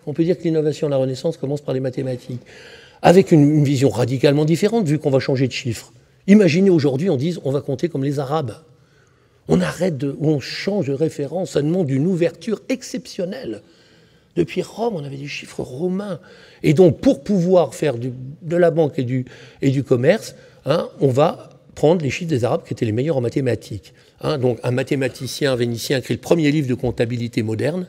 On peut dire que l'innovation de la Renaissance commence par les mathématiques, avec une vision radicalement différente, vu qu'on va changer de chiffre. Imaginez aujourd'hui, on dise on va compter comme les Arabes. On arrête on change de référence, ça demande une ouverture exceptionnelle. Depuis Rome, on avait des chiffres romains. Et donc, pour pouvoir faire de la banque et du commerce, on va prendre les chiffres des Arabes qui étaient les meilleurs en mathématiques. Donc, un mathématicien vénitien écrit le premier livre de comptabilité moderne,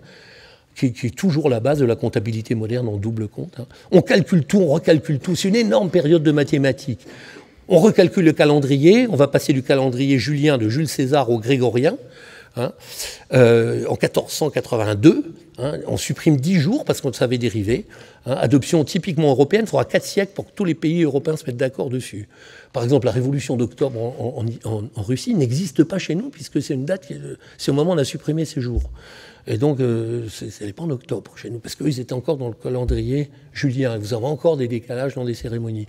qui est toujours la base de la comptabilité moderne en double compte. On calcule tout, on recalcule tout. C'est une énorme période de mathématiques. On recalcule le calendrier, on va passer du calendrier julien de Jules César au grégorien, en 1482. On supprime 10 jours parce qu'on savait dériver. Adoption typiquement européenne, il faudra 4 siècles pour que tous les pays européens se mettent d'accord dessus. Par exemple, la révolution d'octobre en Russie n'existe pas chez nous, puisque c'est une date, c'est au moment où on a supprimé ces jours. Et donc, ça n'est pas en octobre chez nous, parce qu'eux, ils étaient encore dans le calendrier julien. Vous avez encore des décalages dans des cérémonies.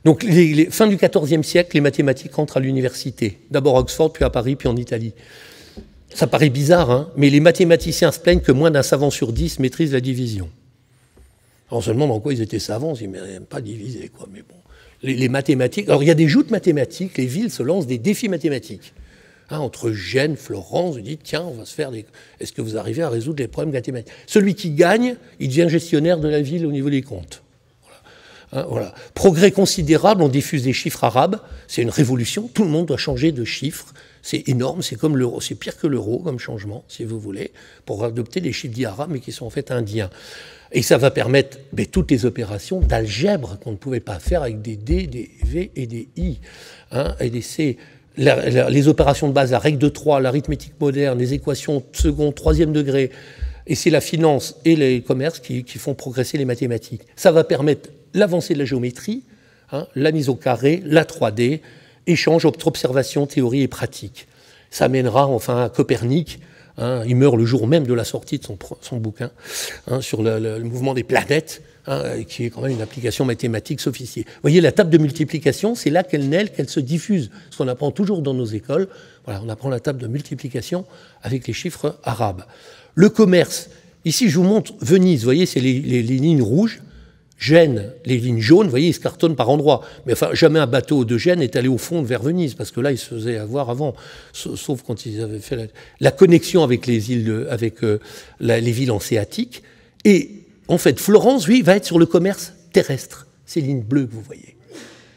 Donc, fin du XIVe siècle, les mathématiques rentrent à l'université. D'abord à Oxford, puis à Paris, puis en Italie. Ça paraît bizarre, mais les mathématiciens se plaignent que moins d'un savant sur 10 maîtrise la division. Alors, on se demande en quoi ils étaient savants, ils n'aiment pas diviser, quoi. Mais bon, les mathématiques... Alors, il y a des joutes mathématiques, les villes se lancent des défis mathématiques. Entre Gênes, Florence, vous dites, tiens, on va se faire des... Est-ce que vous arrivez à résoudre les problèmes mathématiques? Celui qui gagne, il devient gestionnaire de la ville au niveau des comptes. Voilà. Progrès considérable, on diffuse des chiffres arabes, c'est une révolution, tout le monde doit changer de chiffres, c'est énorme, c'est comme l'euro, c'est pire que l'euro comme changement, si vous voulez, pour adopter les chiffres dits arabes, mais qui sont en fait indiens. Et ça va permettre toutes les opérations d'algèbre qu'on ne pouvait pas faire avec des D, des V et des I, et des C. Les opérations de base, la règle de 3, l'arithmétique moderne, les équations second, troisième degré, et c'est la finance et les commerces qui font progresser les mathématiques. Ça va permettre l'avancée de la géométrie, la mise au carré, la 3D, échange entre observation, théorie et pratique. Ça mènera enfin à Copernic, il meurt le jour même de la sortie de son bouquin sur le mouvement des planètes, qui est quand même une application mathématique sophistiquée. Vous voyez, la table de multiplication, c'est là qu'elle naît, qu'elle se diffuse. Ce qu'on apprend toujours dans nos écoles, voilà, on apprend la table de multiplication avec les chiffres arabes. Le commerce, ici je vous montre Venise, vous voyez, c'est les lignes rouges. Gênes, les lignes jaunes, vous voyez, ils se cartonnent par endroits. Mais enfin, jamais un bateau de Gênes est allé au fond vers Venise, parce que là, ils se faisaient avoir avant, sauf quand ils avaient fait la connexion avec les îles, les villes hanséatiques. Et en fait, Florence, lui, va être sur le commerce terrestre, ces lignes bleues que vous voyez,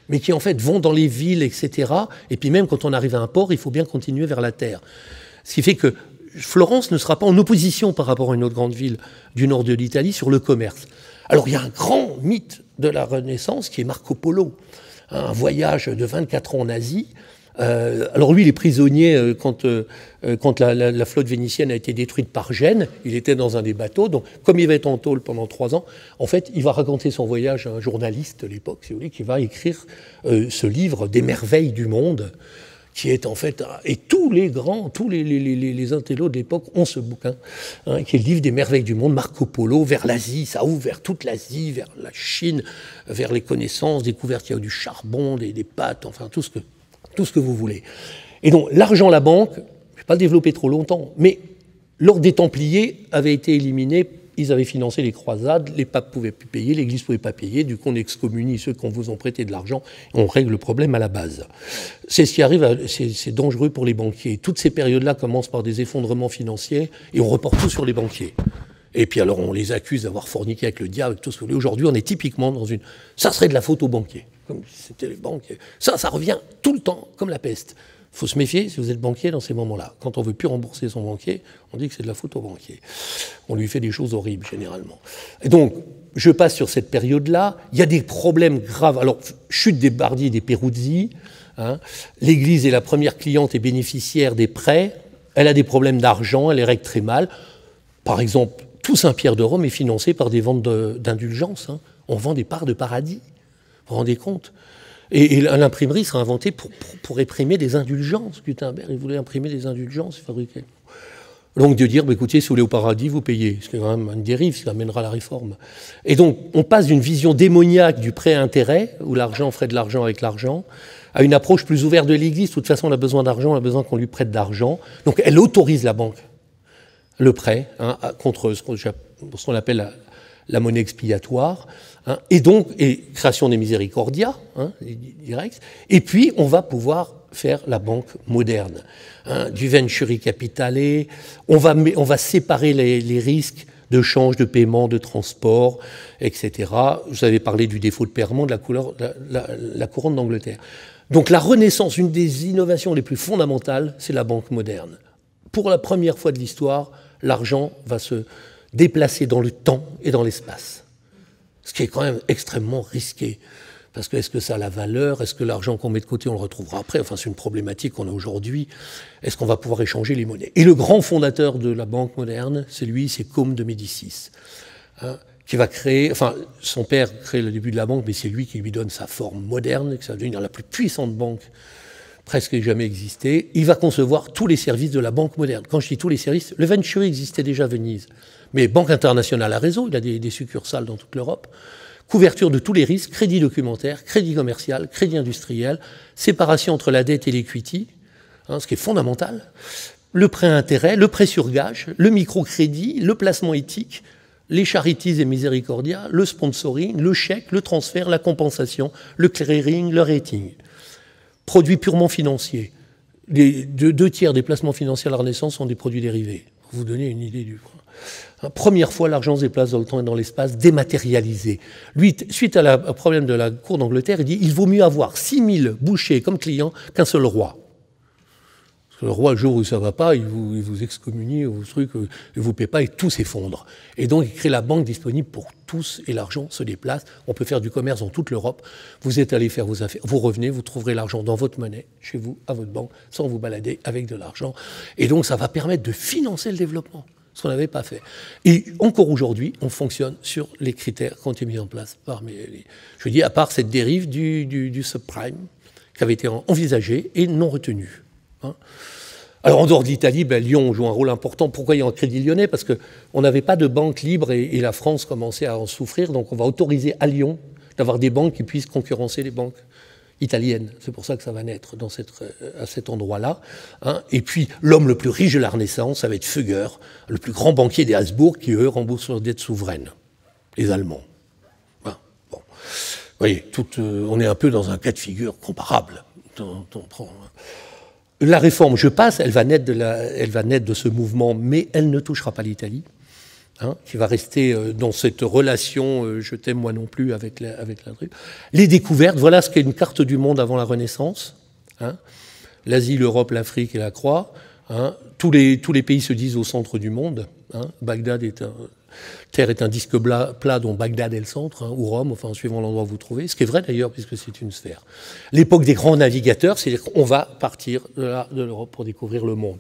mais qui en fait vont dans les villes, etc. Et puis même quand on arrive à un port, il faut bien continuer vers la terre. Ce qui fait que Florence ne sera pas en opposition par rapport à une autre grande ville du nord de l'Italie sur le commerce. Alors, il y a un grand mythe de la Renaissance qui est Marco Polo, un voyage de 24 ans en Asie. Alors lui, il est prisonnier quand la flotte vénitienne a été détruite par Gênes. Il était dans un des bateaux. Donc, comme il va être en tôle pendant 3 ans, en fait, il va raconter son voyage à un journaliste de l'époque, si vous voulez, qui va écrire ce livre des merveilles du monde, qui est en fait... Et tous les intellos de l'époque ont ce bouquin, qui est le livre des merveilles du monde, Marco Polo, vers l'Asie, ça ouvre vers toute l'Asie, vers la Chine, vers les connaissances, découverte qu'il y a du charbon, des pâtes, enfin tout ce que vous voulez. Et donc l'argent, la banque, je ne vais pas le développer trop longtemps, mais l'ordre des Templiers avait été éliminé. Ils avaient financé les croisades, les papes ne pouvaient plus payer, l'Église ne pouvait pas payer, du coup on excommunie ceux qui vous ont prêté de l'argent, et on règle le problème à la base. C'est ce qui arrive, c'est dangereux pour les banquiers. Toutes ces périodes-là commencent par des effondrements financiers, et on reporte tout sur les banquiers. Et puis alors on les accuse d'avoir forniqué avec le diable, tout ce que vous voulez. Aujourd'hui on est typiquement dans une... Ça serait de la faute aux banquiers, comme si c'était les banques. Ça revient tout le temps, comme la peste. Il faut se méfier si vous êtes banquier dans ces moments-là. Quand on ne veut plus rembourser son banquier, on dit que c'est de la faute au banquier. On lui fait des choses horribles, généralement. Et donc, je passe sur cette période-là. Il y a des problèmes graves. Alors, chute des Bardi et des Peruzzi. L'Église est la première cliente et bénéficiaire des prêts. Elle a des problèmes d'argent, elle les règle très mal. Par exemple, tout Saint-Pierre de Rome est financé par des ventes d'indulgences. On vend des parts de paradis. Vous vous rendez compte ? Et l'imprimerie sera inventée pour réprimer des indulgences. Gutenberg, il voulait imprimer des indulgences, fabriquer. Donc de dire, écoutez, si vous voulez au paradis, vous payez. Ce qui est quand même une dérive, ce qui amènera la réforme. Et donc, on passe d'une vision démoniaque du prêt à intérêt, où l'argent ferait de l'argent avec l'argent, à une approche plus ouverte de l'Église. De toute façon, on a besoin d'argent, on a besoin qu'on lui prête d'argent. Donc elle autorise la banque, le prêt, contre ce qu'on appelle la monnaie expiatoire, hein, et création des miséricordia, hein, direct, et puis on va pouvoir faire la banque moderne, hein, du venturi capitale, on va séparer les risques de change, de paiement, de transport, etc. Vous avez parlé du défaut de paiement de la couronne d'Angleterre. Donc la Renaissance, une des innovations les plus fondamentales, c'est la banque moderne. Pour la première fois de l'histoire, l'argent va se déplacer dans le temps et dans l'espace. Ce qui est quand même extrêmement risqué. Parce que est-ce que ça a la valeur? Est-ce que l'argent qu'on met de côté, on le retrouvera après? Enfin, c'est une problématique qu'on a aujourd'hui. Est-ce qu'on va pouvoir échanger les monnaies? Et le grand fondateur de la banque moderne, c'est Côme de Médicis, hein, qui va créer... Enfin, son père crée le début de la banque, mais c'est lui qui lui donne sa forme moderne, que ça va devenir la plus puissante banque presque jamais existé. Il va concevoir tous les services de la banque moderne. Quand je dis tous les services, le Venturi existait déjà à Venise. Mais Banque internationale a réseau, il a des succursales dans toute l'Europe. Couverture de tous les risques, crédit documentaire, crédit commercial, crédit industriel, séparation entre la dette et l'equity, hein, ce qui est fondamental. Le prêt à intérêt, le prêt sur gage, le microcrédit, le placement éthique, les charities et miséricordia, le sponsoring, le chèque, le transfert, la compensation, le clearing, le rating. Produits purement financiers. Les deux tiers des placements financiers à la Renaissance sont des produits dérivés. Pour vous donner une idée du... Première fois, l'argent se déplace dans le temps et dans l'espace, dématérialisé. Lui, suite au problème de la cour d'Angleterre, il dit il vaut mieux avoir 6000 bouchers comme clients qu'un seul roi. Parce que le roi, le jour où ça ne va pas, il vous excommunie, il ne vous paie pas et tout s'effondre. Et donc, il crée la banque disponible pour tous et l'argent se déplace. On peut faire du commerce dans toute l'Europe. Vous êtes allé faire vos affaires, vous revenez, vous trouverez l'argent dans votre monnaie, chez vous, à votre banque, sans vous balader avec de l'argent. Et donc, ça va permettre de financer le développement, ce qu'on n'avait pas fait. Et encore aujourd'hui, on fonctionne sur les critères qui ont été mis en place par je dis, à part cette dérive du subprime qui avait été envisagée et non retenue. Hein. Alors en dehors de l'Italie, Lyon joue un rôle important. Pourquoi il y a un crédit lyonnais? Parce qu'on n'avait pas de banque libre et la France commençait à en souffrir. Donc on va autoriser à Lyon d'avoir des banques qui puissent concurrencer les banques italiennes. C'est pour ça que ça va naître à cet endroit-là. Hein. Et puis l'homme le plus riche de la Renaissance, ça va être Fugger, le plus grand banquier des Habsbourg, qui eux remboursent leurs dettes souveraines, les Allemands. Hein. Bon. Vous voyez, on est un peu dans un cas de figure comparable. La réforme, je passe, elle va naître de ce mouvement, mais elle ne touchera pas l'Italie, hein, qui va rester dans cette relation je t'aime moi non plus avec la truc. Les découvertes, voilà ce qu'est une carte du monde avant la Renaissance. Hein. L'Asie, l'Europe, l'Afrique et la Croix. Hein. Tous les pays se disent au centre du monde. Hein. Terre est un disque plat dont Bagdad est le centre, hein, ou Rome, enfin, suivant l'endroit où vous trouvez. Ce qui est vrai d'ailleurs, puisque c'est une sphère. L'époque des grands navigateurs, c'est-à-dire qu'on va partir de l'Europe pour découvrir le monde.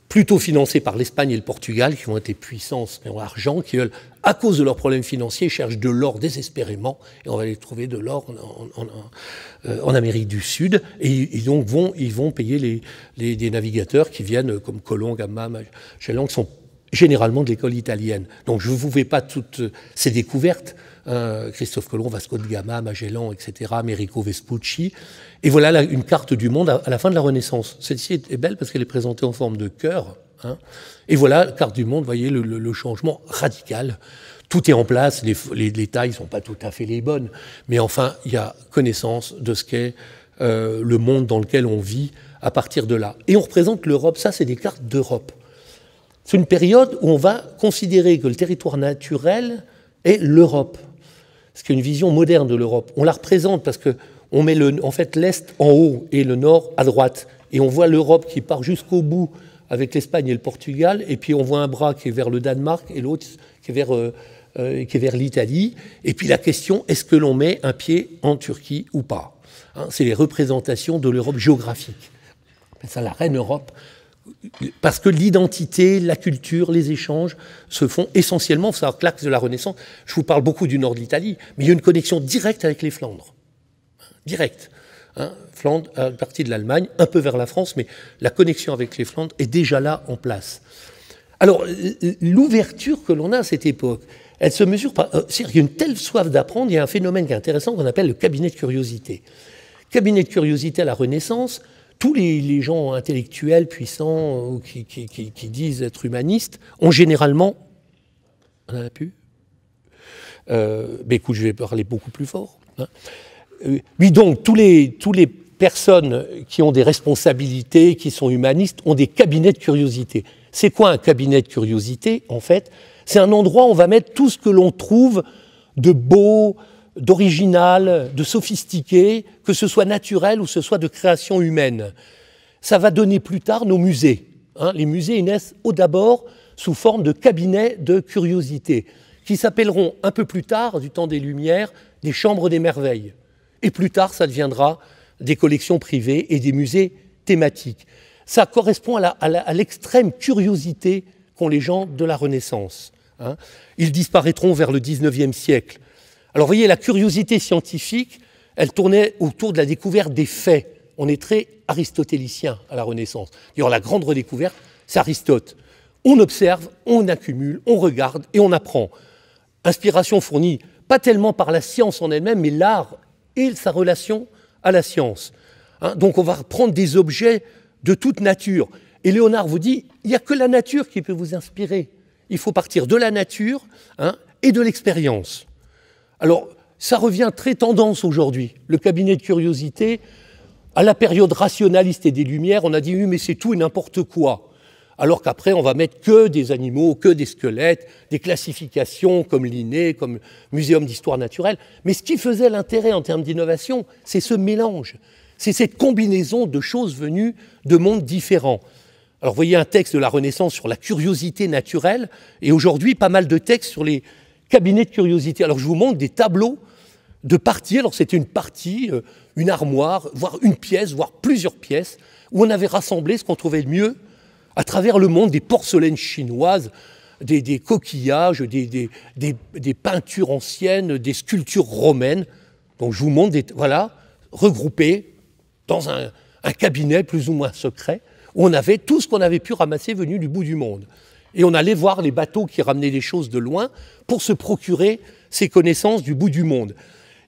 Plutôt financés par l'Espagne et le Portugal, qui ont été puissances, qui ont l'argent, qui, eux, à cause de leurs problèmes financiers, cherchent de l'or désespérément, et on va les trouver de l'or en Amérique du Sud, et donc ils vont payer des navigateurs qui viennent, comme Colomb, Gama, Magellan, qui sont généralement de l'école italienne. Donc je ne vous fais pas toutes ces découvertes, Christophe Colomb, Vasco de Gama, Magellan, etc., Amerigo Vespucci. Et voilà une carte du monde à la fin de la Renaissance. Celle-ci est belle parce qu'elle est présentée en forme de cœur. Hein. Et voilà, la carte du monde, vous voyez le changement radical. Tout est en place, les tailles ne sont pas tout à fait les bonnes, mais enfin, il y a connaissance de ce qu'est le monde dans lequel on vit à partir de là. Et on représente l'Europe, ça c'est des cartes d'Europe. C'est une période où on va considérer que le territoire naturel est l'Europe. C'est une vision moderne de l'Europe. On la représente parce qu'on met en fait l'Est en haut et le Nord à droite. Et on voit l'Europe qui part jusqu'au bout avec l'Espagne et le Portugal. Et puis on voit un bras qui est vers le Danemark et l'autre qui est vers l'Italie. Et puis la question, est-ce que l'on met un pied en Turquie ou pas? Hein, c'est les représentations de l'Europe géographique. C'est ça la reine Europe. Parce que l'identité, la culture, les échanges se font essentiellement, il faut savoir que l'axe de la Renaissance, je vous parle beaucoup du nord de l'Italie, mais il y a une connexion directe avec les Flandres. Directe. Hein, Flandre, partie de l'Allemagne, un peu vers la France, mais la connexion avec les Flandres est déjà là en place. Alors, l'ouverture que l'on a à cette époque, elle se mesure par... il y a une telle soif d'apprendre, il y a un phénomène qui est intéressant qu'on appelle le cabinet de curiosité. Cabinet de curiosité à la Renaissance, tous les gens intellectuels puissants qui disent être humanistes ont généralement... On en a plus ? Mais écoute, je vais parler beaucoup plus fort. Hein. Oui, donc, tous les personnes qui ont des responsabilités, qui sont humanistes, ont des cabinets de curiosité. C'est quoi un cabinet de curiosité, en fait? C'est un endroit où on va mettre tout ce que l'on trouve de beau, d'original, de sophistiqué, que ce soit naturel ou ce soit de création humaine. Ça va donner plus tard nos musées. Hein. Les musées naissent d'abord sous forme de cabinets de curiosité, qui s'appelleront un peu plus tard, du temps des Lumières, des chambres des merveilles. Et plus tard, ça deviendra des collections privées et des musées thématiques. Ça correspond à l'extrême curiosité qu'ont les gens de la Renaissance. Hein. Ils disparaîtront vers le XIXe siècle. Alors, vous voyez, la curiosité scientifique, elle tournait autour de la découverte des faits. On est très aristotélicien à la Renaissance. D'ailleurs, la grande redécouverte, c'est Aristote. On observe, on accumule, on regarde et on apprend. Inspiration fournie pas tellement par la science en elle-même, mais l'art et sa relation à la science. Hein, donc, on va prendre des objets de toute nature. Et Léonard vous dit, il n'y a que la nature qui peut vous inspirer. Il faut partir de la nature et de l'expérience. Alors, ça revient très tendance aujourd'hui. Le cabinet de curiosité, à la période rationaliste et des Lumières, on a dit, oui, mais c'est tout et n'importe quoi. Alors qu'après, on va mettre que des animaux, que des squelettes, des classifications comme Linné, comme Muséum d'histoire naturelle. Mais ce qui faisait l'intérêt en termes d'innovation, c'est ce mélange. C'est cette combinaison de choses venues de mondes différents. Alors, vous voyez un texte de la Renaissance sur la curiosité naturelle, et aujourd'hui, pas mal de textes sur les cabinets de curiosité. Alors, je vous montre des tableaux de parties. Alors, c'était une partie, une armoire, voire une pièce, voire plusieurs pièces, où on avait rassemblé ce qu'on trouvait le mieux à travers le monde, des porcelaines chinoises, des coquillages, des peintures anciennes, des sculptures romaines. Donc, je vous montre, voilà, regroupés dans un cabinet plus ou moins secret, où on avait tout ce qu'on avait pu ramasser venu du bout du monde. Et on allait voir les bateaux qui ramenaient des choses de loin pour se procurer ces connaissances du bout du monde.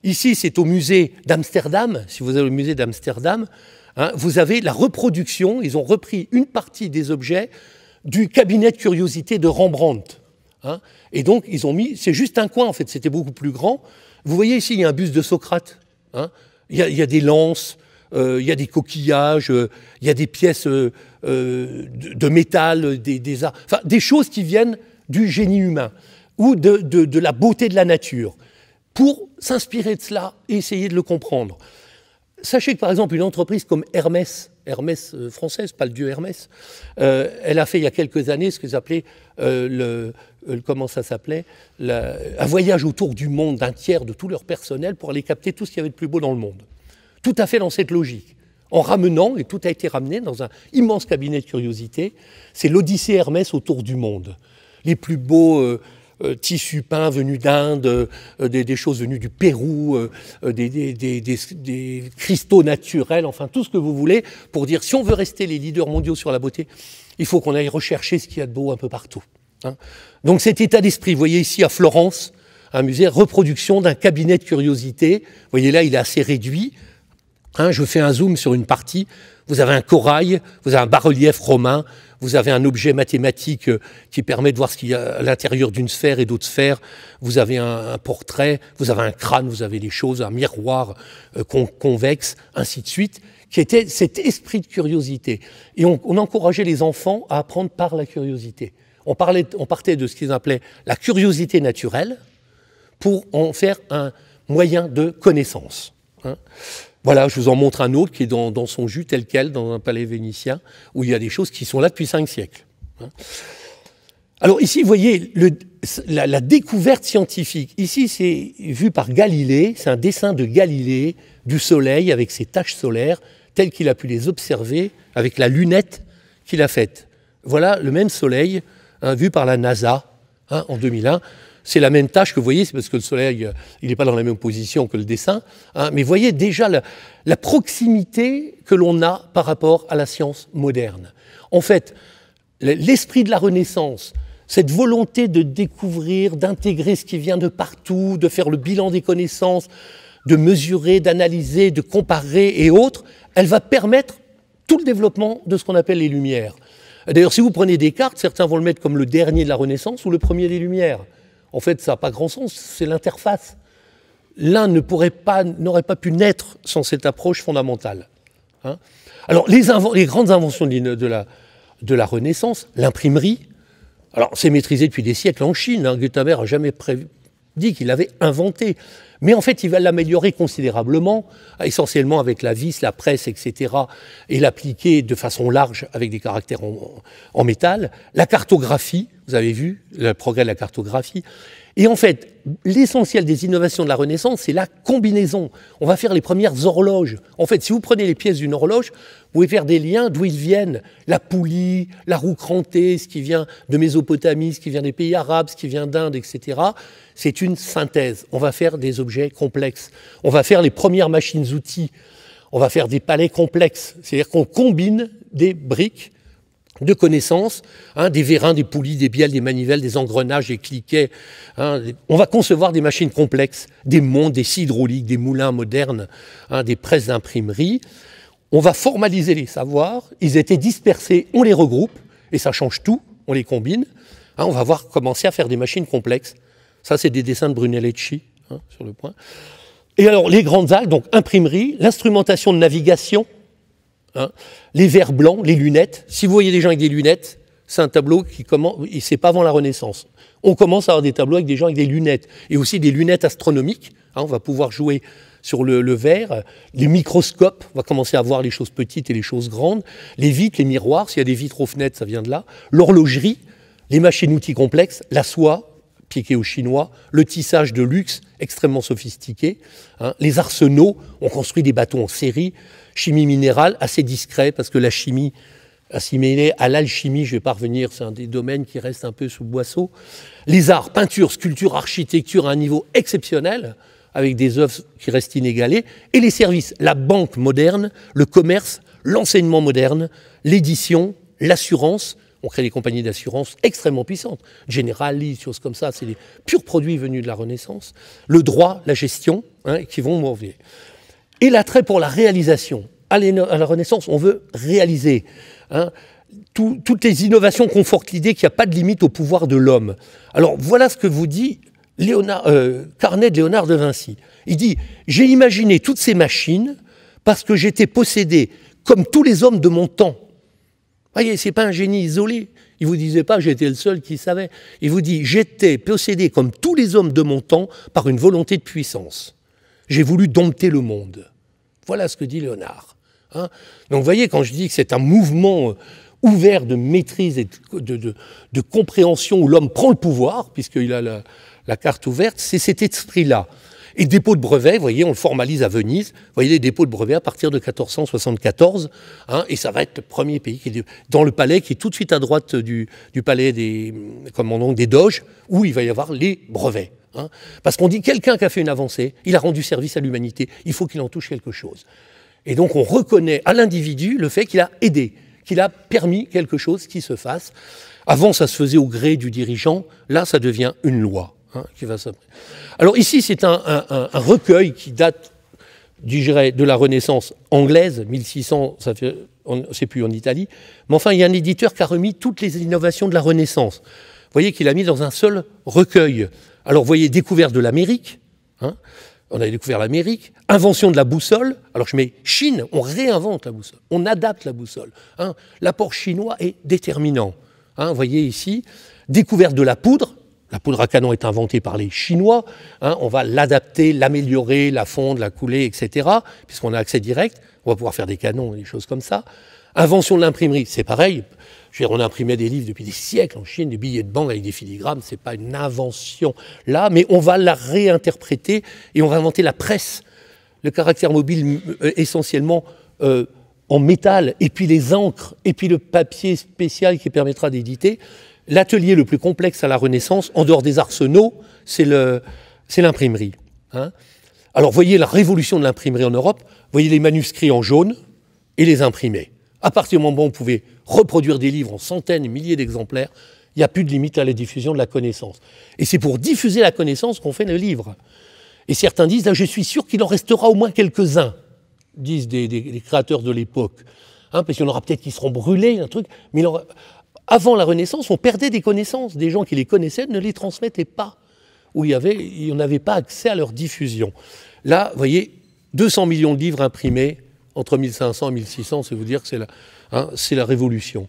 Ici, c'est au musée d'Amsterdam. Si vous allez au musée d'Amsterdam, hein, vous avez la reproduction. Ils ont repris une partie des objets du cabinet de curiosité de Rembrandt. Hein, et donc, ils ont mis... C'est juste un coin, en fait. C'était beaucoup plus grand. Vous voyez ici, il y a un buste de Socrate. Hein, il y a des lances, il y a des coquillages, il y a des pièces de métal, des choses qui viennent du génie humain ou de la beauté de la nature, pour s'inspirer de cela et essayer de le comprendre. Sachez que, par exemple, une entreprise comme Hermès française, pas le dieu Hermès, elle a fait il y a quelques années ce que s'appelait comment ça s'appelait, un voyage autour du monde d'un tiers de tout leur personnel pour aller capter tout ce qu'il y avait de plus beau dans le monde. Tout à fait dans cette logique. En ramenant, et tout a été ramené dans un immense cabinet de curiosité, c'est l'Odyssée Hermès autour du monde. Les plus beaux tissus peints venus d'Inde, des choses venues du Pérou, des cristaux naturels, enfin tout ce que vous voulez, pour dire si on veut rester les leaders mondiaux sur la beauté, il faut qu'on aille rechercher ce qu'il y a de beau un peu partout. Hein. Donc cet état d'esprit, vous voyez ici à Florence, un musée, reproduction d'un cabinet de curiosité. Vous voyez là, il est assez réduit. Hein, je fais un zoom sur une partie, vous avez un corail, vous avez un bas-relief romain, vous avez un objet mathématique qui permet de voir ce qu'il y a à l'intérieur d'une sphère et d'autres sphères, vous avez un portrait, vous avez un crâne, vous avez des choses, un miroir convexe, ainsi de suite, qui était cet esprit de curiosité. Et on encourageait les enfants à apprendre par la curiosité. On partait de ce qu'ils appelaient la curiosité naturelle pour en faire un moyen de connaissance. Hein. Voilà, je vous en montre un autre qui est dans son jus tel quel, dans un palais vénitien, où il y a des choses qui sont là depuis 5 siècles. Alors ici, vous voyez la découverte scientifique. Ici, c'est vu par Galilée, c'est un dessin de Galilée du Soleil avec ses taches solaires, telles qu'il a pu les observer avec la lunette qu'il a faite. Voilà le même Soleil, hein, vu par la NASA en 2001. C'est la même tâche que vous voyez, c'est parce que le Soleil, il n'est pas dans la même position que le dessin. Hein, mais vous voyez déjà la proximité que l'on a par rapport à la science moderne. En fait, l'esprit de la Renaissance, cette volonté de découvrir, d'intégrer ce qui vient de partout, de faire le bilan des connaissances, de mesurer, d'analyser, de comparer et autres, elle va permettre tout le développement de ce qu'on appelle les Lumières. D'ailleurs, si vous prenez Descartes, certains vont le mettre comme le dernier de la Renaissance ou le premier des Lumières. En fait, ça n'a pas grand sens, c'est l'interface. L'un n'aurait pas pu naître sans cette approche fondamentale. Hein. Alors, les grandes inventions de la Renaissance, l'imprimerie, alors c'est maîtrisé depuis des siècles en Chine, hein, Gutenberg n'a jamais dit qu'il l'avait inventé. Mais en fait, il va l'améliorer considérablement, essentiellement avec la vis, la presse, etc., et l'appliquer de façon large avec des caractères en métal. La cartographie, vous avez vu, le progrès de la cartographie. Et en fait, l'essentiel des innovations de la Renaissance, c'est la combinaison. On va faire les premières horloges. En fait, si vous prenez les pièces d'une horloge, vous pouvez faire des liens d'où ils viennent. La poulie, la roue crantée, ce qui vient de Mésopotamie, ce qui vient des pays arabes, ce qui vient d'Inde, etc. C'est une synthèse. On va faire des objets complexes. On va faire les premières machines-outils. On va faire des palais complexes. C'est-à-dire qu'on combine des briques de connaissances, hein, des vérins, des poulies, des bielles, des manivelles, des engrenages, des cliquets. Hein, on va concevoir des machines complexes, des montes, des scies hydrauliques, des moulins modernes, hein, des presses d'imprimerie. On va formaliser les savoirs. Ils étaient dispersés, on les regroupe, et ça change tout, on les combine. Hein, on va commencer à faire des machines complexes. Ça, c'est des dessins de Brunelleschi, hein, sur le point. Et alors, les grandes algues, donc imprimerie, l'instrumentation de navigation, hein, les verres blancs, les lunettes. Si vous voyez des gens avec des lunettes, c'est un tableau qui commence, c'est pas avant la Renaissance. On commence à avoir des tableaux avec des gens avec des lunettes, et aussi des lunettes astronomiques. Hein, on va pouvoir jouer sur le verre. Les microscopes, on va commencer à voir les choses petites et les choses grandes. Les vitres, les miroirs, s'il y a des vitres aux fenêtres, ça vient de là. L'horlogerie, les machines-outils complexes, la soie, piquée aux Chinois, le tissage de luxe, extrêmement sophistiqué. Hein, les arsenaux, on construit des bateaux en série. Chimie minérale, assez discret, parce que la chimie, assimilée à l'alchimie, je vais pas revenir, c'est un des domaines qui reste un peu sous boisseau. Les arts, peinture, sculpture, architecture à un niveau exceptionnel, avec des œuvres qui restent inégalées. Et les services, la banque moderne, le commerce, l'enseignement moderne, l'édition, l'assurance. On crée des compagnies d'assurance extrêmement puissantes. Generali, choses comme ça, c'est des purs produits venus de la Renaissance. Le droit, la gestion, hein, qui vont mourir. Et l'attrait pour la réalisation. À la Renaissance, on veut réaliser. Hein, toutes les innovations confortent l'idée qu'il n'y a pas de limite au pouvoir de l'homme. Alors voilà ce que vous dit Carnet de Léonard de Vinci. Il dit « J'ai imaginé toutes ces machines parce que j'étais possédé comme tous les hommes de mon temps. » Voyez, ce n'est pas un génie isolé. Il ne vous disait pas « j'étais le seul qui savait ». Il vous dit « j'étais possédé comme tous les hommes de mon temps par une volonté de puissance. J'ai voulu dompter le monde. » Voilà ce que dit Léonard. Hein, donc vous voyez, quand je dis que c'est un mouvement ouvert de maîtrise et de compréhension où l'homme prend le pouvoir, puisqu'il a la carte ouverte, c'est cet esprit-là. Et dépôt de brevet, vous voyez, on le formalise à Venise. Vous voyez les dépôts de brevets à partir de 1474. Hein, et ça va être le premier pays qui est dans le palais, qui est tout de suite à droite du palais des doges, où il va y avoir les brevets. Hein, parce qu'on dit quelqu'un qui a fait une avancée, il a rendu service à l'humanité, il faut qu'il en touche quelque chose. Et donc on reconnaît à l'individu le fait qu'il a aidé, qu'il a permis quelque chose qui se fasse. Avant, ça se faisait au gré du dirigeant, là, ça devient une loi. Hein, qui va Alors ici, c'est un recueil qui date, dirais, de la Renaissance anglaise, 1600, c'est plus en Italie, mais enfin, il y a un éditeur qui a remis toutes les innovations de la Renaissance. Vous voyez qu'il a mis dans un seul recueil. Alors, vous voyez, découverte de l'Amérique, hein, on a découvert l'Amérique, invention de la boussole, alors je mets Chine, on réinvente la boussole, on adapte la boussole. Hein, l'apport chinois est déterminant. Hein, vous voyez ici, découverte de la poudre à canon est inventée par les Chinois, hein, on va l'adapter, l'améliorer, la fondre, la couler, etc., puisqu'on a accès direct, on va pouvoir faire des canons, des choses comme ça. Invention de l'imprimerie, c'est pareil. Je veux dire, on imprimait des livres depuis des siècles en Chine, des billets de banque avec des filigrammes, c'est pas une invention là, mais on va la réinterpréter et on va inventer la presse, le caractère mobile essentiellement en métal, et puis les encres, et puis le papier spécial qui permettra d'éditer. L'atelier le plus complexe à la Renaissance, en dehors des arsenaux, c'est l'imprimerie. Hein. Alors, voyez la révolution de l'imprimerie en Europe, voyez les manuscrits en jaune et les imprimer. À partir du moment où on pouvait reproduire des livres en centaines et milliers d'exemplaires, il n'y a plus de limite à la diffusion de la connaissance. Et c'est pour diffuser la connaissance qu'on fait le livre. Et certains disent, là, je suis sûr qu'il en restera au moins quelques-uns, disent des créateurs de l'époque. Hein, parce qu'il y en aura peut-être qui seront brûlés, un truc, mais avant la Renaissance, on perdait des connaissances. Des gens qui les connaissaient ne les transmettaient pas. où on n'avait pas accès à leur diffusion. Là, vous voyez, 200 millions de livres imprimés entre 1500 et 1600, c'est vous dire que c'est la révolution.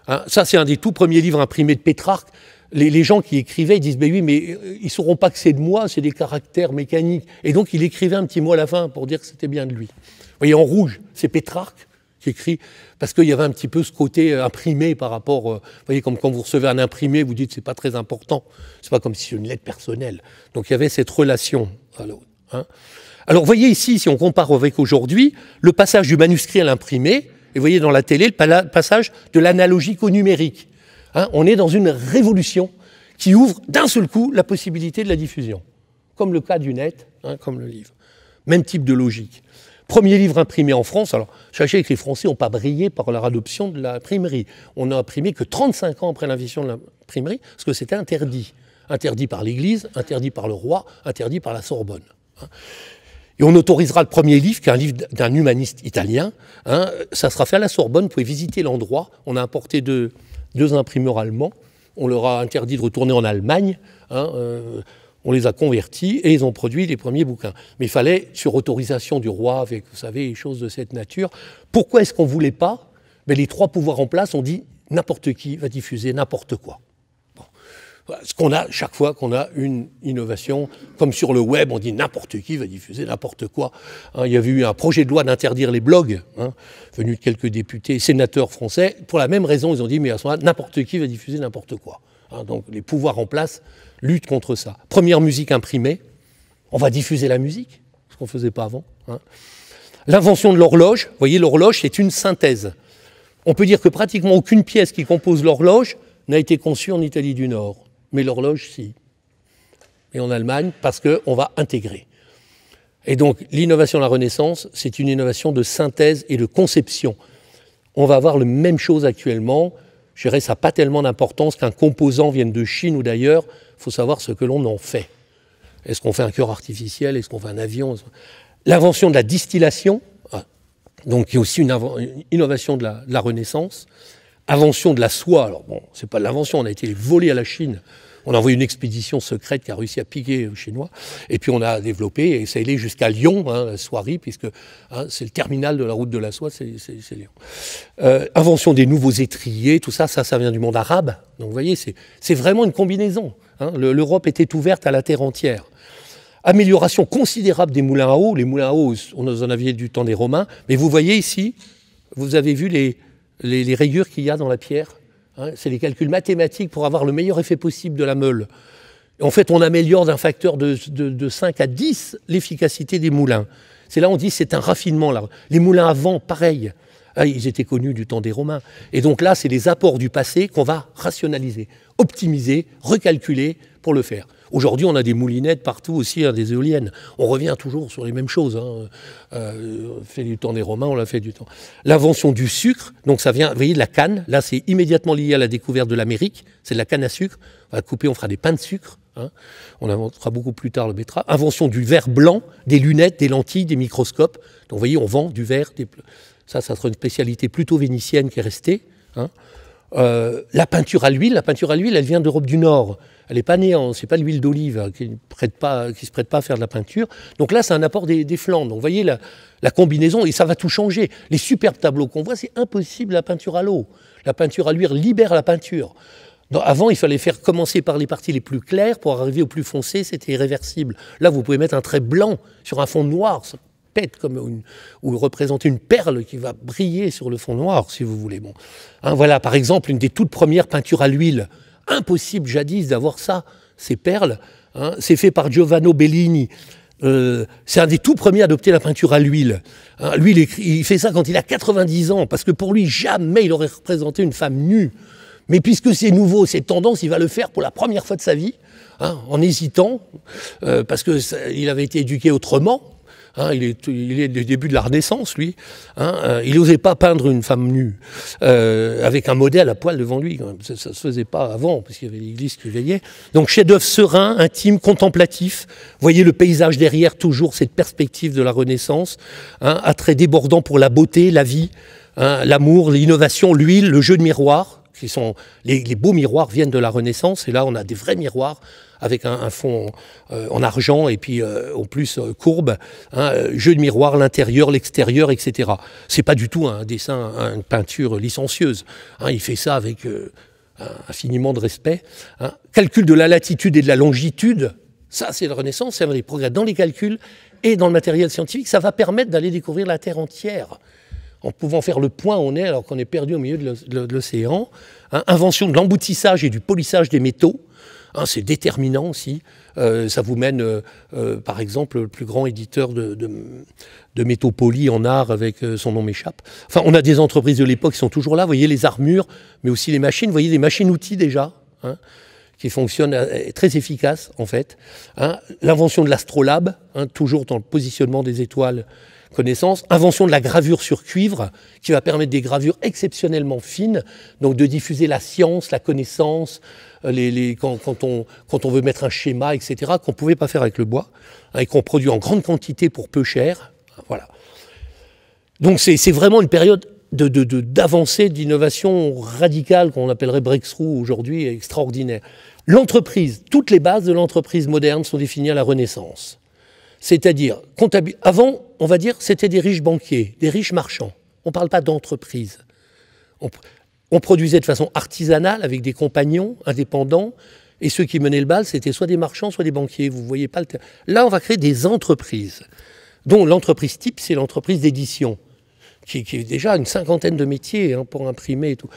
Hein, ça, c'est un des tout premiers livres imprimés de Pétrarque. Les gens qui écrivaient, ils disent « oui, mais ils ne sauront pas que c'est de moi, c'est des caractères mécaniques ». Et donc, il écrivait un petit mot à la fin pour dire que c'était bien de lui. Vous voyez, en rouge, c'est Pétrarque qui écrit, parce qu'il y avait un petit peu ce côté imprimé par rapport... vous voyez, comme quand vous recevez un imprimé, vous dites « c'est pas très important ». C'est pas comme si c'est une lettre personnelle. Donc, il y avait cette relation à l'autre. Hein. Alors, vous voyez ici, si on compare avec aujourd'hui, le passage du manuscrit à l'imprimé, et vous voyez dans la télé le passage de l'analogique au numérique. Hein, on est dans une révolution qui ouvre d'un seul coup la possibilité de la diffusion. Comme le cas du net, hein, comme le livre. Même type de logique. Premier livre imprimé en France. Alors, sachez que les Français n'ont pas brillé par leur adoption de l'imprimerie. On n'a imprimé que 35 ans après l'invention de l'imprimerie, parce que c'était interdit. Interdit par l'Église, interdit par le roi, interdit par la Sorbonne. Hein. Et on autorisera le premier livre, qui est un livre d'un humaniste italien. Hein, ça sera fait à la Sorbonne, vous pouvez visiter l'endroit. On a importé deux imprimeurs allemands. On leur a interdit de retourner en Allemagne. Hein, on les a convertis et ils ont produit les premiers bouquins. Mais il fallait, sur autorisation du roi, avec, vous savez, des choses de cette nature. Pourquoi est-ce qu'on ne voulait pas? Les trois pouvoirs en place ont dit n'importe qui va diffuser n'importe quoi. Ce qu'on a chaque fois qu'on a une innovation, comme sur le web, on dit n'importe qui va diffuser n'importe quoi. Hein, il y avait eu un projet de loi d'interdire les blogs, hein, venu de quelques députés, sénateurs français. Pour la même raison, ils ont dit mais à ce moment-là, n'importe qui va diffuser n'importe quoi. Hein, donc les pouvoirs en place luttent contre ça. Première musique imprimée, on va diffuser la musique, ce qu'on ne faisait pas avant. Hein. L'invention de l'horloge, vous voyez, l'horloge, c'est une synthèse. On peut dire que pratiquement aucune pièce qui compose l'horloge n'a été conçue en Italie du Nord. Mais l'horloge, si. Et en Allemagne, parce qu'on va intégrer. Et donc, l'innovation de la Renaissance, c'est une innovation de synthèse et de conception. On va avoir la même chose actuellement. Je dirais, ça n'a pas tellement d'importance qu'un composant vienne de Chine ou d'ailleurs. Il faut savoir ce que l'on en fait. Est-ce qu'on fait un cœur artificiel? Est-ce qu'on fait un avion? L'invention de la distillation, donc qui est aussi une innovation de la Renaissance. Invention de la soie, alors bon, c'est pas de l'invention, on a été volé à la Chine. On a envoyé une expédition secrète qui a réussi à piquer aux Chinois. Et puis on a développé, et ça allait jusqu'à Lyon, hein, la soierie, puisque hein, c'est le terminal de la route de la soie, c'est Lyon. Invention des nouveaux étriers, tout ça, ça vient du monde arabe. Donc vous voyez, c'est vraiment une combinaison. Hein. L'Europe était ouverte à la terre entière. Amélioration considérable des moulins à eau. Les moulins à eau, on en avait du temps des Romains. Mais vous voyez ici, vous avez vu les rayures qu'il y a dans la pierre. Hein, c'est les calculs mathématiques pour avoir le meilleur effet possible de la meule. Et en fait, on améliore d'un facteur de 5 à 10 l'efficacité des moulins. C'est là on dit c'est un raffinement. Là. Les moulins à vent, pareil. Ah, ils étaient connus du temps des Romains. Et donc là, c'est les apports du passé qu'on va rationaliser, optimiser, recalculer pour le faire. Aujourd'hui, on a des moulinettes partout aussi, hein, des éoliennes. On revient toujours sur les mêmes choses. Hein. On fait du temps des Romains, on l'a fait du temps. L'invention du sucre, donc ça vient, vous voyez, de la canne. Là, c'est immédiatement lié à la découverte de l'Amérique. C'est de la canne à sucre. On va couper, on fera des pains de sucre. Hein. On inventera beaucoup plus tard le betterave. Invention du verre blanc, des lunettes, des lentilles, des microscopes. Donc, vous voyez, on vend du verre. Ça sera une spécialité plutôt vénitienne qui est restée. Hein. La peinture à l'huile, elle vient d'Europe du Nord. Elle n'est pas née, c'est pas l'huile d'olive qui ne se prête pas à faire de la peinture. Donc là, c'est un apport des Flandres. Donc vous voyez la combinaison, et ça va tout changer. Les superbes tableaux qu'on voit, c'est impossible la peinture à l'eau. La peinture à l'huile libère la peinture. Donc, avant, il fallait faire commencer par les parties les plus claires pour arriver au plus foncé, c'était irréversible. Là, vous pouvez mettre un trait blanc sur un fond noir, ça pète ou représenter une perle qui va briller sur le fond noir, si vous voulez. Bon. Hein, voilà, par exemple, une des toutes premières peintures à l'huile. Impossible jadis d'avoir ça, ces perles. Hein. C'est fait par Giovanni Bellini. C'est un des tout premiers à adopter la peinture à l'huile. Hein. Lui, il fait ça quand il a 90 ans, parce que pour lui, jamais il aurait représenté une femme nue. Mais puisque c'est nouveau, c'est tendance, il va le faire pour la première fois de sa vie, hein, en hésitant, parce qu'il avait été éduqué autrement. Hein, il est du début de la Renaissance, lui. Hein, il n'osait pas peindre une femme nue avec un modèle à poil devant lui. Ça ne se faisait pas avant, parce qu'il y avait l'Église qui veillait. Donc, chef-d'œuvre serein, intime, contemplatif. Vous voyez le paysage derrière, toujours cette perspective de la Renaissance. Hein, attrait débordant pour la beauté, la vie, hein, l'amour, l'innovation, l'huile, le jeu de miroir, qui sont les beaux miroirs viennent de la Renaissance. Et là, on a des vrais miroirs avec un fond en argent et puis en plus courbe, jeu de miroir, l'intérieur, l'extérieur, etc. C'est pas du tout un dessin, une peinture licencieuse. Il fait ça avec infiniment de respect. Calcul de la latitude et de la longitude, ça c'est la Renaissance, c'est des progrès dans les calculs et dans le matériel scientifique. Ça va permettre d'aller découvrir la Terre entière, en pouvant faire le point où on est alors qu'on est perdu au milieu de l'océan. Invention de l'emboutissage et du polissage des métaux. C'est déterminant aussi. Ça vous mène, par exemple, le plus grand éditeur de métaux polis en art, avec son nom m'échappe. Enfin, on a des entreprises de l'époque qui sont toujours là. Vous voyez les armures, mais aussi les machines. Vous voyez des machines-outils déjà, qui fonctionnent très efficaces, en fait. L'invention de l'astrolabe, toujours dans le positionnement des étoiles connaissance. Invention de la gravure sur cuivre, qui va permettre des gravures exceptionnellement fines, donc de diffuser la science, la connaissance, quand on veut mettre un schéma, etc., qu'on ne pouvait pas faire avec le bois, et qu'on produit en grande quantité pour peu cher. Voilà. Donc c'est vraiment une période d'avancée, d'innovation radicale, qu'on appellerait breakthrough aujourd'hui, extraordinaire. L'entreprise, toutes les bases de l'entreprise moderne sont définies à la Renaissance. C'est-à-dire, avant, on va dire, c'était des riches banquiers, des riches marchands. On ne parle pas d'entreprise. On produisait de façon artisanale avec des compagnons indépendants, et ceux qui menaient le bal, c'était soit des marchands, soit des banquiers. Vous ne voyez pas le terme. Là, on va créer des entreprises, dont l'entreprise type, c'est l'entreprise d'édition, qui est déjà une cinquantaine de métiers pour imprimer et tout.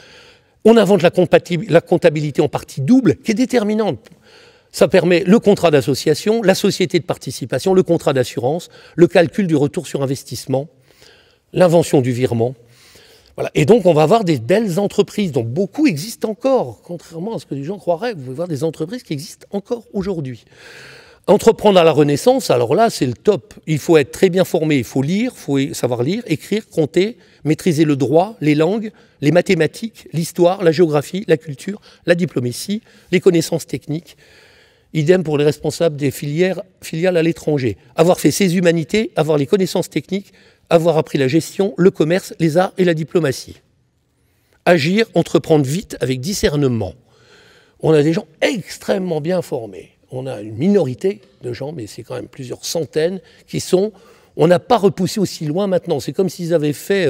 On invente la comptabilité en partie double, qui est déterminante. Ça permet le contrat d'association, la société de participation, le contrat d'assurance, le calcul du retour sur investissement, l'invention du virement. Voilà. Et donc, on va avoir des belles entreprises dont beaucoup existent encore. Contrairement à ce que les gens croiraient, vous pouvez voir des entreprises qui existent encore aujourd'hui. Entreprendre à la Renaissance, alors là, c'est le top. Il faut être très bien formé, il faut lire, il faut savoir lire, écrire, compter, maîtriser le droit, les langues, les mathématiques, l'histoire, la géographie, la culture, la diplomatie, les connaissances techniques. Idem pour les responsables des filiales à l'étranger. Avoir fait ses humanités, avoir les connaissances techniques, avoir appris la gestion, le commerce, les arts et la diplomatie. Agir, entreprendre vite avec discernement. On a des gens extrêmement bien formés. On a une minorité de gens, mais c'est quand même plusieurs centaines, qui sont... On n'a pas repoussé aussi loin maintenant. C'est comme s'ils avaient fait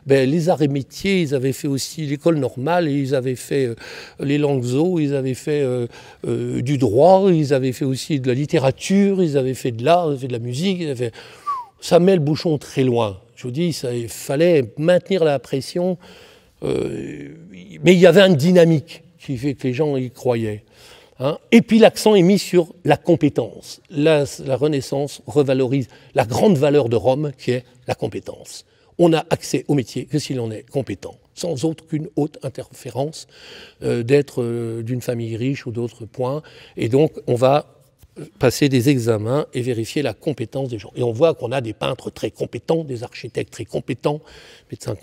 les arts et métiers, ils avaient fait aussi l'école normale, ils avaient fait les langues zo, ils avaient fait du droit, ils avaient fait aussi de la littérature, ils avaient fait de l'art, ils avaient fait de la musique. Ça met le bouchon très loin. Je vous dis, il fallait maintenir la pression, mais il y avait une dynamique qui fait que les gens y croyaient. Et puis l'accent est mis sur la compétence. La Renaissance revalorise la grande valeur de Rome, qui est la compétence. On n'a accès au métier que si l'on est compétent, sans aucune haute interférence d'être d'une famille riche ou d'autres points. Et donc, on va passer des examens et vérifier la compétence des gens. Et on voit qu'on a des peintres très compétents, des architectes très compétents, médecins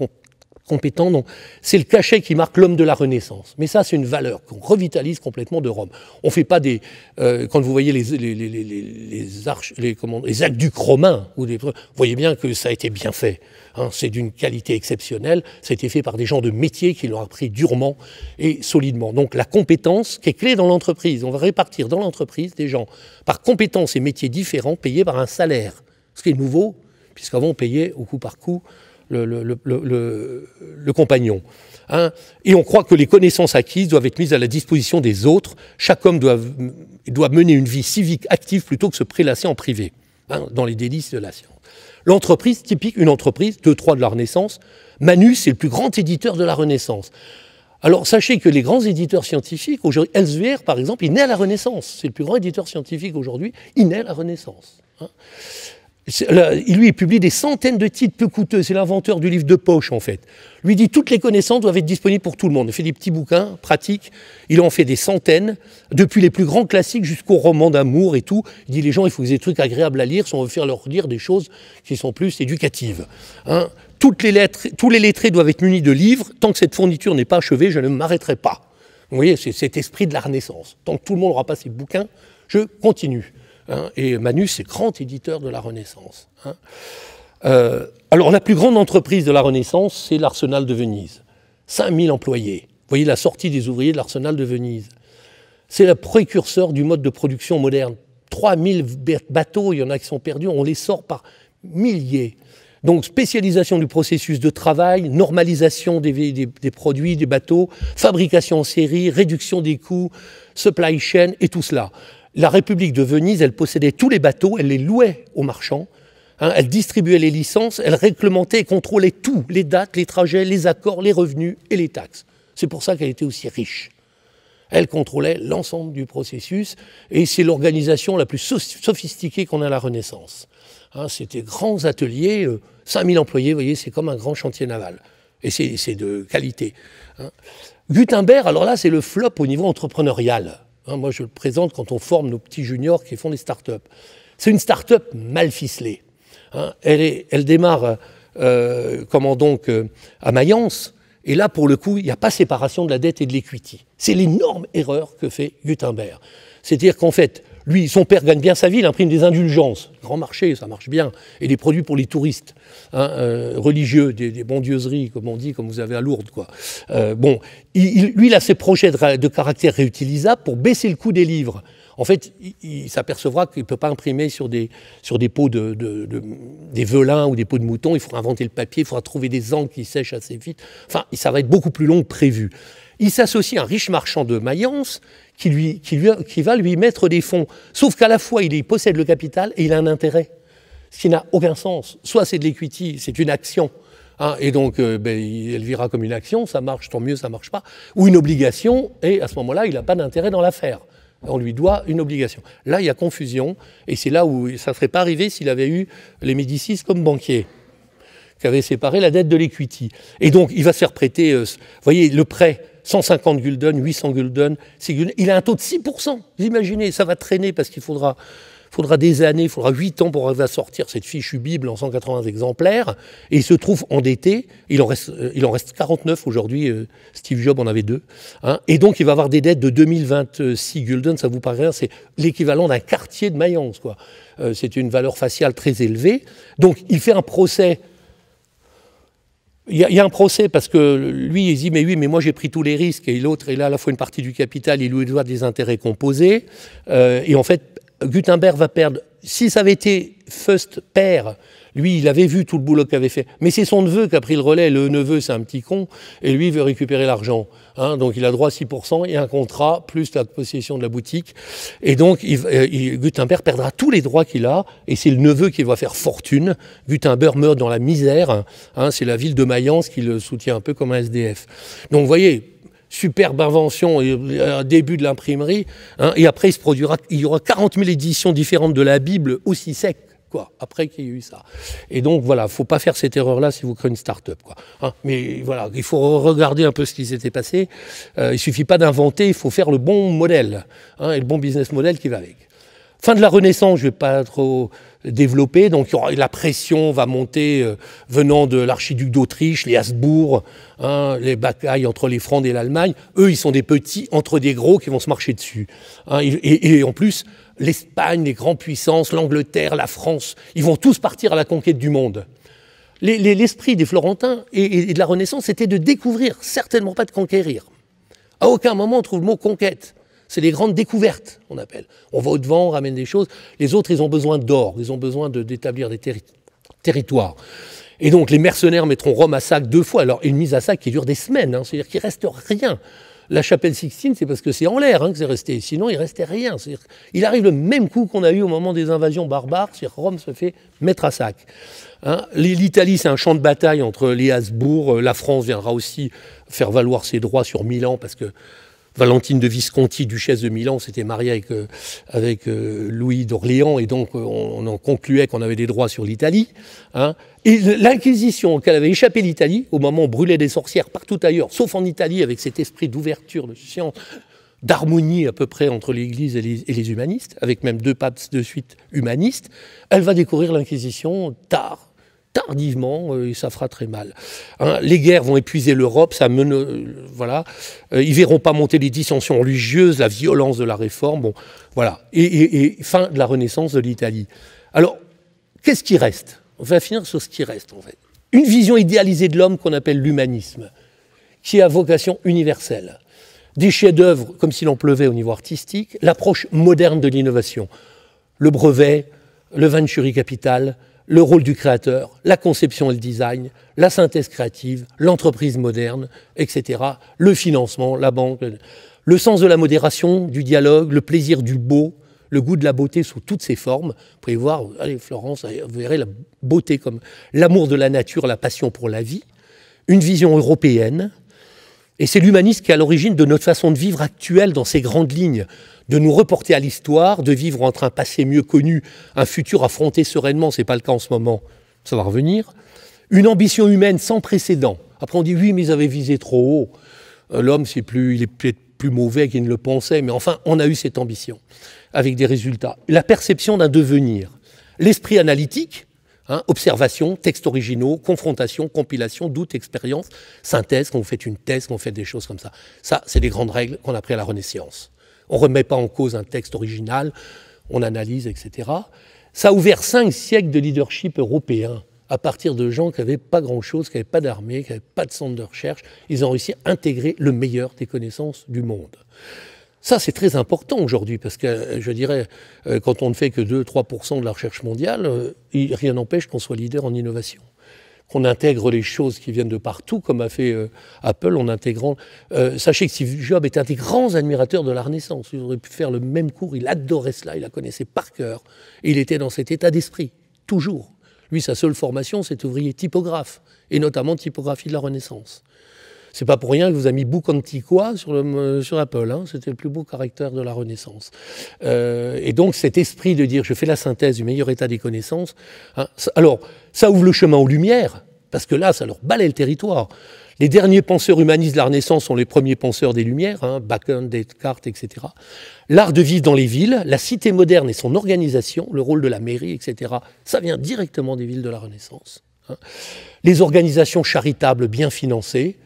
compétent. Donc, c'est le cachet qui marque l'homme de la Renaissance. Mais ça, c'est une valeur qu'on revitalise complètement de Rome. On ne fait pas des... quand vous voyez les aqueducs romains, vous voyez bien que ça a été bien fait. C'est d'une qualité exceptionnelle. Ça a été fait par des gens de métier qui l'ont appris durement et solidement. Donc, la compétence qui est clé dans l'entreprise. On va répartir dans l'entreprise des gens par compétences et métiers différents payés par un salaire. Ce qui est nouveau, puisqu'avant, on payait au coup par coup le compagnon. Et on croit que les connaissances acquises doivent être mises à la disposition des autres. Chaque homme doit mener une vie civique active plutôt que se prélasser en privé, dans les délices de la science. L'entreprise typique, une entreprise, 2-3 de la Renaissance. Manus est le plus grand éditeur de la Renaissance. Alors sachez que les grands éditeurs scientifiques, aujourd'hui, Elsevier par exemple, il naît à la Renaissance. C'est le plus grand éditeur scientifique aujourd'hui, il naît à la Renaissance. Lui, il publie des centaines de titres peu coûteux. C'est l'inventeur du livre de poche, en fait. Lui dit toutes les connaissances doivent être disponibles pour tout le monde. Il fait des petits bouquins pratiques. Il en fait des centaines, depuis les plus grands classiques jusqu'aux romans d'amour et tout. Il dit les gens, il faut qu'ils aient des trucs agréables à lire si on veut faire leur lire des choses qui sont plus éducatives. Tous les lettrés doivent être munis de livres. Tant que cette fourniture n'est pas achevée, je ne m'arrêterai pas. Vous voyez, c'est cet esprit de la Renaissance. Tant que tout le monde n'aura pas ses bouquins, je continue. Et Manus est grand éditeur de la Renaissance. Alors la plus grande entreprise de la Renaissance, c'est l'Arsenal de Venise. 5000 employés, voyez la sortie des ouvriers de l'Arsenal de Venise. C'est le précurseur du mode de production moderne. 3000 bateaux, il y en a qui sont perdus, on les sort par milliers. Donc spécialisation du processus de travail, normalisation des produits, des bateaux, fabrication en série, réduction des coûts, supply chain et tout cela. La République de Venise, elle possédait tous les bateaux, elle les louait aux marchands, hein, elle distribuait les licences, elle réglementait et contrôlait tout, les dates, les trajets, les accords, les revenus et les taxes. C'est pour ça qu'elle était aussi riche. Elle contrôlait l'ensemble du processus et c'est l'organisation la plus sophistiquée qu'on a à la Renaissance. Hein, c'était grands ateliers, 5000 employés, vous voyez, c'est comme un grand chantier naval. Et c'est de qualité. Hein. Gutenberg, alors là, c'est le flop au niveau entrepreneurial. Hein, moi, je le présente quand on forme nos petits juniors qui font des start-up. C'est une start-up mal ficelée. Hein. Elle démarre à Mayence. Et là, pour le coup, il n'y a pas séparation de la dette et de l'equity. C'est l'énorme erreur que fait Gutenberg. C'est-à-dire qu'en fait, lui, son père gagne bien sa vie, il imprime des indulgences. Grand marché, ça marche bien. Et des produits pour les touristes religieux, des bondieuseries, comme on dit, comme vous avez à Lourdes, quoi. Lui, il a ses projets de caractère réutilisable pour baisser le coût des livres. En fait, il s'apercevra qu'il ne peut pas imprimer sur des peaux des velins ou des peaux de mouton. Il faudra inventer le papier, il faudra trouver des encres qui sèchent assez vite. Enfin, ça va être beaucoup plus long que prévu. Il s'associe à un riche marchand de Mayence qui va lui mettre des fonds. Sauf qu'à la fois, il possède le capital et il a un intérêt. Ce qui n'a aucun sens. Soit c'est de l'equity, c'est une action. Hein, et donc, elle vira comme une action, ça marche, tant mieux, ça ne marche pas. Ou une obligation, et à ce moment-là, il n'a pas d'intérêt dans l'affaire. On lui doit une obligation. Là, il y a confusion, et c'est là où ça ne serait pas arrivé s'il avait eu les Médicis comme banquier, qui avaient séparé la dette de l'equity. Et donc, il va se faire prêter, vous voyez, le prêt, 150 gulden, 800 gulden, il a un taux de 6%. Vous imaginez, ça va traîner parce qu'il faudra des années, il faudra 8 ans pour arriver à sortir cette fichue Bible en 180 exemplaires, et il se trouve endetté, il en reste 49 aujourd'hui, Steve Jobs en avait 2, hein, et donc il va avoir des dettes de 2026 gulden, ça vous paraît rien, c'est l'équivalent d'un quartier de Mayence, quoi. C'est une valeur faciale très élevée, donc il fait un procès. Il y a un procès parce que lui, il dit « mais oui, mais moi j'ai pris tous les risques » et l'autre, il a à la fois une partie du capital, il lui doit des intérêts composés. Et en fait, Gutenberg va perdre. Si ça avait été First père, lui, il avait vu tout le boulot qu'il avait fait. Mais c'est son neveu qui a pris le relais. Le neveu, c'est un petit con, et lui, il veut récupérer l'argent. Hein, donc il a droit à 6% et un contrat, plus la possession de la boutique. Et donc Gutenberg perdra tous les droits qu'il a, et c'est le neveu qui va faire fortune. Gutenberg meurt dans la misère. Hein, c'est la ville de Mayence qui le soutient un peu comme un SDF. Donc vous voyez, superbe invention, début de l'imprimerie, hein, et après il y aura 40 000 éditions différentes de la Bible aussi sec, quoi, après qu'il y ait eu ça. Et donc voilà, il ne faut pas faire cette erreur-là si vous créez une start-up, quoi. Hein, mais voilà, il faut regarder un peu ce qui s'était passé. Il ne suffit pas d'inventer, il faut faire le bon modèle, hein, et le bon business model qui va avec. Fin de la Renaissance, je ne vais pas trop développer, donc la pression va monter venant de l'archiduc d'Autriche, les Habsbourg, hein, les batailles entre les Francs et l'Allemagne. Eux, ils sont des petits entre des gros qui vont se marcher dessus. Hein, et en plus, l'Espagne, les grandes puissances, l'Angleterre, la France, ils vont tous partir à la conquête du monde. L'esprit des Florentins et de la Renaissance, c'était de découvrir, certainement pas de conquérir. À aucun moment on trouve le mot conquête. C'est les grandes découvertes, on appelle. On va au-devant, on ramène des choses. Les autres, ils ont besoin d'or, ils ont besoin d'établir des territoires. Et donc, les mercenaires mettront Rome à sac 2 fois. Alors, une mise à sac qui dure des semaines, hein, c'est-à-dire qu'il ne reste rien. La chapelle Sixtine, c'est parce que c'est en l'air, hein, que c'est resté. Sinon, il ne restait rien. Il arrive le même coup qu'on a eu au moment des invasions barbares, c'est-à-dire que Rome se fait mettre à sac. Hein, l'Italie, c'est un champ de bataille entre les Habsbourg. La France viendra aussi faire valoir ses droits sur Milan, parce que Valentine de Visconti, duchesse de Milan, s'était mariée avec Louis d'Orléans, et donc on en concluait qu'on avait des droits sur l'Italie. Hein. Et l'Inquisition, auquel avait échappé l'Italie, au moment où on brûlait des sorcières partout ailleurs, sauf en Italie, avec cet esprit d'ouverture, de science, d'harmonie à peu près entre l'Église et les humanistes, avec même 2 papes de suite humanistes, elle va découvrir l'Inquisition tardivement, et ça fera très mal. Hein, les guerres vont épuiser l'Europe, voilà. Ils verront pas monter les dissensions religieuses, la violence de la réforme, bon, voilà. Et fin de la Renaissance de l'Italie. Alors, qu'est-ce qui reste? On va finir sur ce qui reste, en fait. Une vision idéalisée de l'homme qu'on appelle l'humanisme, qui a vocation universelle. Des chefs-d'œuvre comme s'il en pleuvait au niveau artistique, l'approche moderne de l'innovation, le brevet, le venture capital, le rôle du créateur, la conception et le design, la synthèse créative, l'entreprise moderne, etc., le financement, la banque, le sens de la modération, du dialogue, le plaisir du beau, le goût de la beauté sous toutes ses formes. Vous pouvez voir, allez Florence, vous verrez la beauté comme l'amour de la nature, la passion pour la vie, une vision européenne. Et c'est l'humanisme qui est à l'origine de notre façon de vivre actuelle dans ces grandes lignes, de nous reporter à l'histoire, de vivre entre un passé mieux connu, un futur affronté sereinement, ce n'est pas le cas en ce moment, ça va revenir. Une ambition humaine sans précédent. Après on dit oui mais ils avaient visé trop haut, l'homme il est peut-être plus mauvais qu'il ne le pensait, mais enfin on a eu cette ambition, avec des résultats. La perception d'un devenir, l'esprit analytique, observation, textes originaux, confrontation, compilation, doute, expérience, synthèse, quand vous faites une thèse, quand vous faites des choses comme ça. Ça, c'est des grandes règles qu'on a prises à la Renaissance. On ne remet pas en cause un texte original, on analyse, etc. Ça a ouvert 5 siècles de leadership européen à partir de gens qui n'avaient pas grand-chose, qui n'avaient pas d'armée, qui n'avaient pas de centre de recherche. Ils ont réussi à intégrer le meilleur des connaissances du monde. Ça, c'est très important aujourd'hui, parce que, je dirais, quand on ne fait que 2-3% de la recherche mondiale, rien n'empêche qu'on soit leader en innovation. Qu'on intègre les choses qui viennent de partout, comme a fait Apple en intégrant... sachez que Steve Jobs était un des grands admirateurs de la Renaissance. Il aurait pu faire le même cours, il adorait cela, il la connaissait par cœur. Et il était dans cet état d'esprit, toujours. Lui, sa seule formation, c'est ouvrier typographe, et notamment typographie de la Renaissance. C'est pas pour rien que vous avez mis Book Antiqua sur Apple, c'était le plus beau caractère de la Renaissance. Et donc cet esprit de dire je fais la synthèse du meilleur état des connaissances, alors ça ouvre le chemin aux Lumières, parce que là ça leur balaie le territoire. Les derniers penseurs humanistes de la Renaissance sont les premiers penseurs des Lumières, Bacon, Descartes, etc. L'art de vivre dans les villes, la cité moderne et son organisation, le rôle de la mairie, etc. Ça vient directement des villes de la Renaissance. Les organisations charitables bien financées,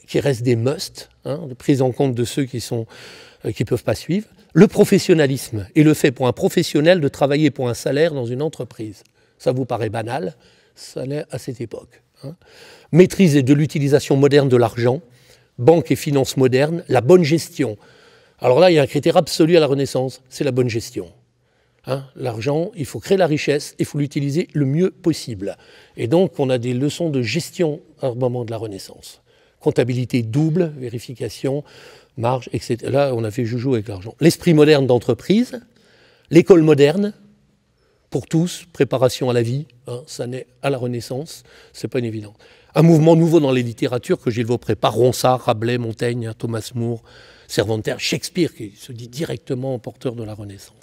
qui restent des musts, de prise en compte de ceux qui ne peuvent pas suivre. Le professionnalisme et le fait pour un professionnel de travailler pour un salaire dans une entreprise. Ça vous paraît banal, ça l'est à cette époque. Maîtrise de l'utilisation moderne de l'argent, banque et finances modernes, la bonne gestion. Alors là, il y a un critère absolu à la Renaissance, c'est la bonne gestion. L'argent, il faut créer la richesse, il faut l'utiliser le mieux possible. Et donc, on a des leçons de gestion au moment de la Renaissance. Comptabilité double, vérification, marge, etc. Là, on a fait joujou avec l'argent. L'esprit moderne d'entreprise, l'école moderne, pour tous, préparation à la vie, ça naît à la Renaissance, c'est pas une évidence. Un mouvement nouveau dans les littératures que j'évoquerai par Ronsard, Rabelais, Montaigne, Thomas More, Cervantes, Shakespeare, qui se dit directement porteur de la Renaissance.